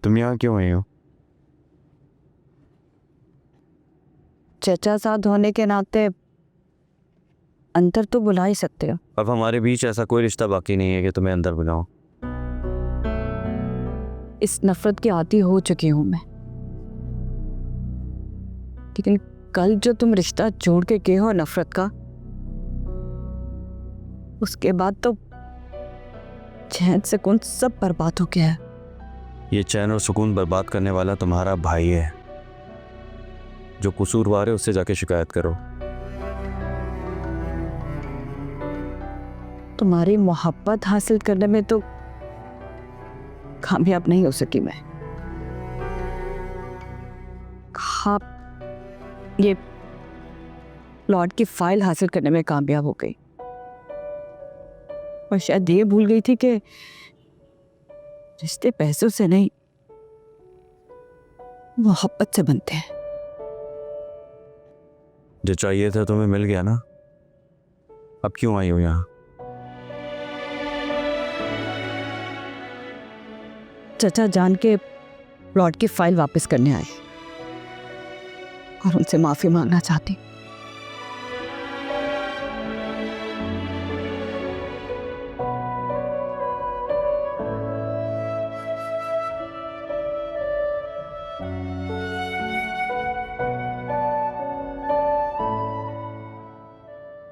तुम यहाँ क्यों आई हो? चचा साथ होने के नाते अंदर तो बुला ही सकते हो। अब हमारे बीच ऐसा कोई रिश्ता बाकी नहीं है कि तुम्हें अंदर बुलाऊं। इस नफरत की आदी हो चुकी हूं मैं, लेकिन कल जो तुम रिश्ता जोड़ के गए हो नफरत का, उसके बाद तो चैन सुकून सब बर्बाद हो गया है। ये चैन और सुकून बर्बाद करने वाला तुम्हारा भाई है। जो कसूरवार है उससे जाके शिकायत करो। तुम्हारी मोहब्बत हासिल करने में तो कामयाब नहीं हो सकी मैं। हाँ, ये प्लॉट की फाइल हासिल करने में कामयाब हो गई, और शायद ये भूल गई थी कि रिश्ते पैसों से नहीं, मोहब्बत से बनते हैं। जो चाहिए था तुम्हें मिल गया ना। अब क्यों आई हो यहाँ? चचा जान के प्लॉट की फाइल वापस करने आई और उनसे माफी मांगना चाहती।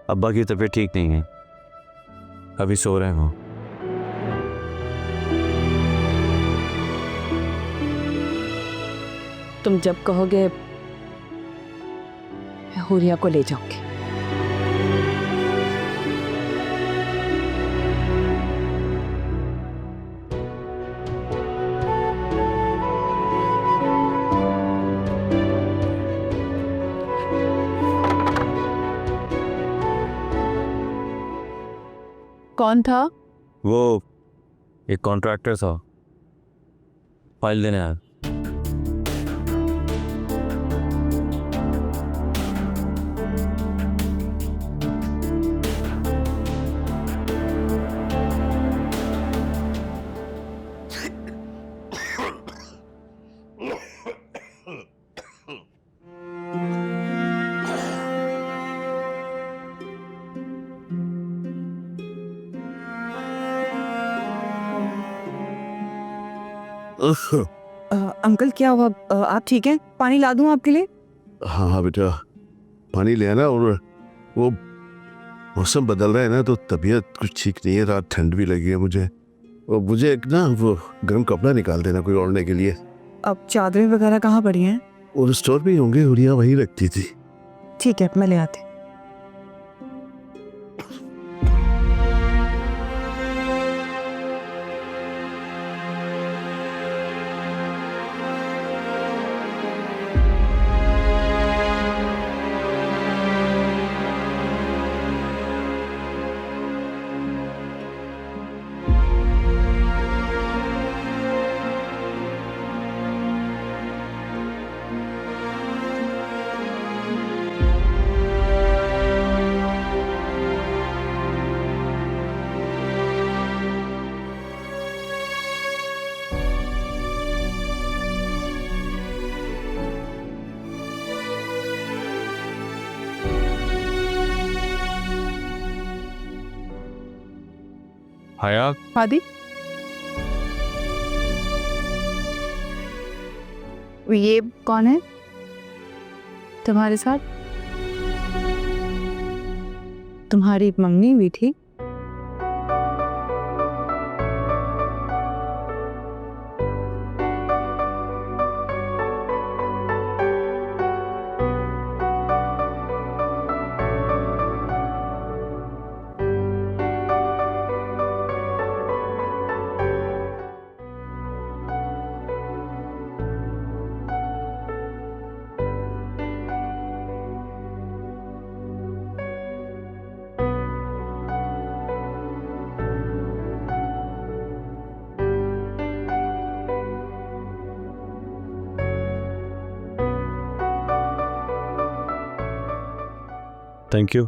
अब्बा की तबीयत ठीक नहीं है, अभी सो रहे हो। तुम जब कहोगे मैं हुरिया को ले जाऊंगी। कौन था? वो एक कॉन्ट्रैक्टर था, फाइल देने आया। अंकल क्या हुआ? आप ठीक हैं? पानी ला दूं आपके लिए? हाँ हाँ बेटा, पानी ले आना। और वो मौसम बदल रहा है ना, तो तबीयत कुछ ठीक नहीं है। रात ठंड भी लगी है मुझे। और मुझे एक ना वो गर्म कपड़ा निकाल देना कोई ओढ़ने के लिए। अब चादरें वगैरह कहाँ पड़ी हैं? और स्टोर में ही होंगे, हुरिया वही रखती थी। ठीक है, मैं ले आती। हया, आदि, ये कौन है तुम्हारे साथ? तुम्हारी मम्मी भी थी? Thank you.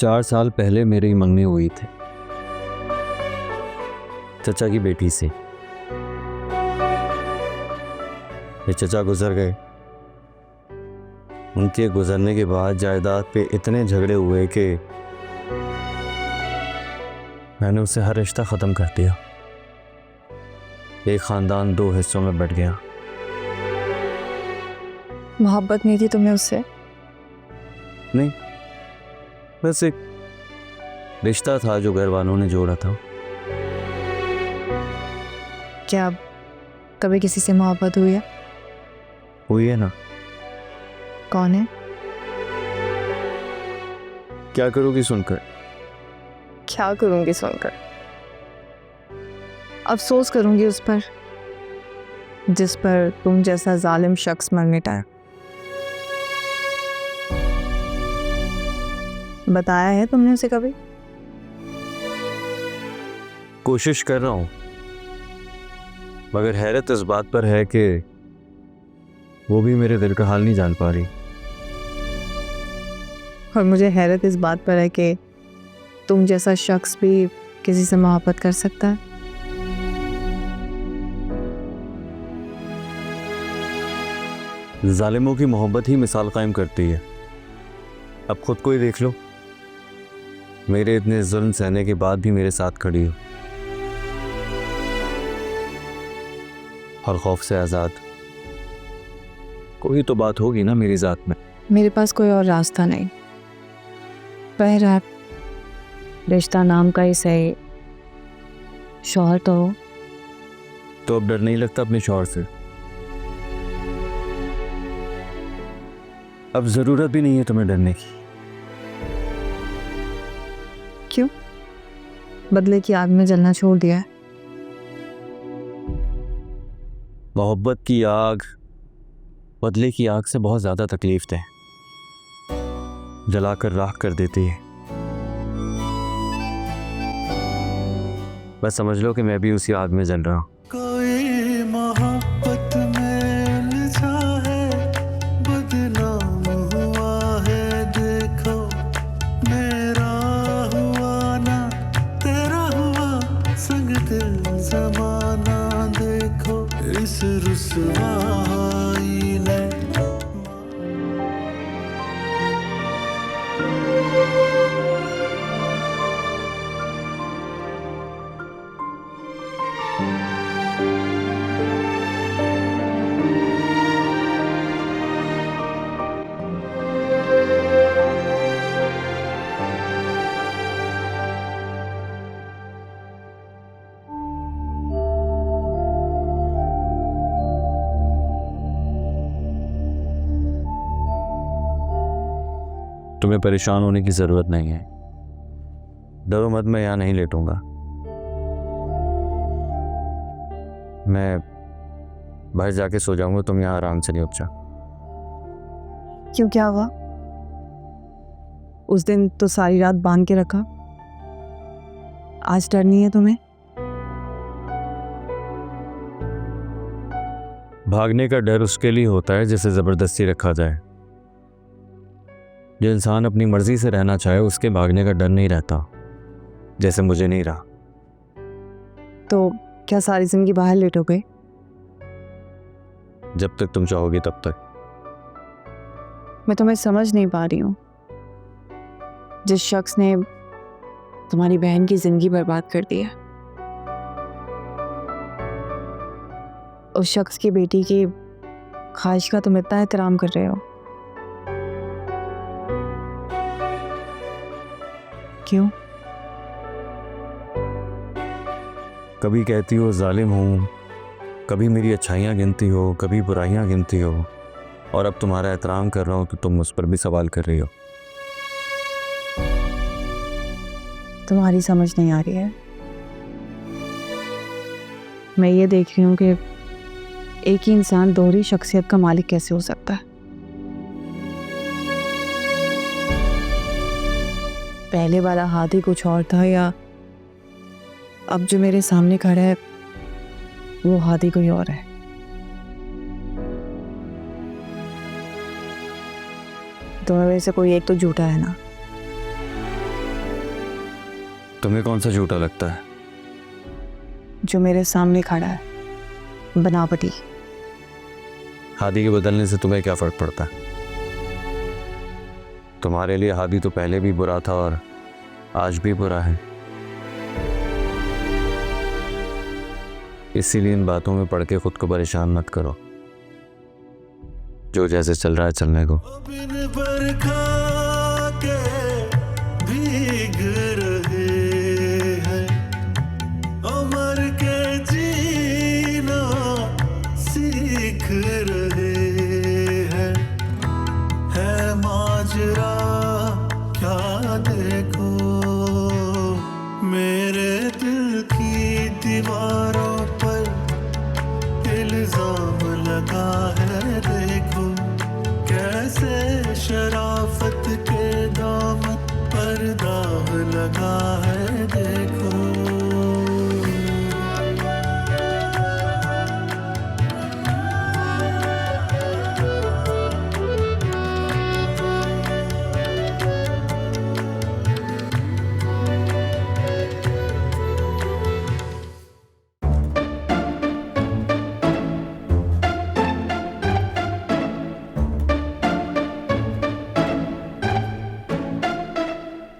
4 साल पहले मेरी मंगनी हुई थी चचा की बेटी से। ये चचा गुजर गए। उनके गुजरने के बाद जायदाद पे इतने झगड़े हुए कि मैंने उससे हर रिश्ता ख़त्म कर दिया। एक ख़ानदान 2 हिस्सों में बट गया। मोहब्बत नहीं थी तुम्हें उससे? नहीं, बस एक रिश्ता था जो घर वालों ने जोड़ा था। क्या कभी किसी से मोहब्बत हुई है? हुई है ना। कौन है? क्या करोगी सुनकर? क्या करूंगी सुनकर? अफसोस करूंगी उस पर जिस पर तुम जैसा जालिम शख्स मर मिटा। बताया है तुमने उसे कभी? कोशिश कर रहा हूं, मगर हैरत इस बात पर है कि वो भी मेरे दिल का हाल नहीं जान पा रही। और मुझे हैरत इस बात पर है कि तुम जैसा शख्स भी किसी से मोहब्बत कर सकता है। जालिमों की मोहब्बत ही मिसाल कायम करती है। अब खुद को ही देख लो, मेरे इतने जुल्म सहने के बाद भी मेरे साथ खड़ी हो, हर खौफ से आज़ाद। कोई तो बात होगी ना मेरी ज़ात में। मेरे पास कोई और रास्ता नहीं। बहरहाल रिश्ता नाम का ही सही, शौहर तो हो। तो अब डर नहीं लगता अपने शौहर से? अब ज़रूरत भी नहीं है तुम्हें डरने की। क्यों? बदले की आग में जलना छोड़ दिया है? मोहब्बत की आग बदले की आग से बहुत ज़्यादा तकलीफ है, जलाकर राख कर देती है। बस समझ लो कि मैं भी उसी आग में जल रहा हूँ। कोई मोहब्बत में उलझा है, बदनाम हुआ है, देखो मेरा हुआ ना तेरा हुआ, संग दिल जमाना देखो इस रुसवाई ने। तुम्हें परेशान होने की ज़रूरत नहीं है। डरो मत, मैं यहाँ नहीं लेटूंगा। मैं बाहर जाके सो जाऊंगा, तुम यहाँ आराम से नहीं उठ जाओ। क्यों, क्या हुआ? उस दिन तो सारी रात बांध के रखा, आज डर नहीं है तुम्हें? भागने का डर उसके लिए होता है जिसे ज़बरदस्ती रखा जाए। जो इंसान अपनी मर्जी से रहना चाहे उसके भागने का डर नहीं रहता, जैसे मुझे नहीं रहा। तो क्या सारी जिंदगी बाहर लेटोगे? जब तक तुम चाहोगी तब तक। मैं तुम्हें समझ नहीं पा रही हूँ। जिस शख्स ने तुम्हारी बहन की जिंदगी बर्बाद कर दी है, उस शख्स की बेटी की ख्वाहिश का तुम इतना एहतराम कर रहे हो। क्यों? कभी कहती हो जालिम हूँ, कभी मेरी अच्छाइयाँ गिनती हो, कभी बुराइयाँ गिनती हो, और अब तुम्हारा एहतराम कर रहा हूँ तो तुम उस पर भी सवाल कर रही हो। तुम्हारी समझ नहीं आ रही है। मैं ये देख रही हूँ कि एक ही इंसान दोहरी शख्सियत का मालिक कैसे हो सकता है। पहले वाला हाथी कुछ और था, या अब जो मेरे सामने खड़ा है वो हाथी कोई और है। तुम्हें में से कोई एक तो झूठा है ना? तुम्हें कौन सा झूठा लगता है? जो मेरे सामने खड़ा है, बनावटी। हादी के बदलने से तुम्हें क्या फर्क पड़ता है? तुम्हारे लिए हादी तो पहले भी बुरा था और आज भी बुरा है। इसीलिए इन बातों में पड़ के खुद को परेशान मत करो। जो जैसे चल रहा है चलने को। बिन बरखा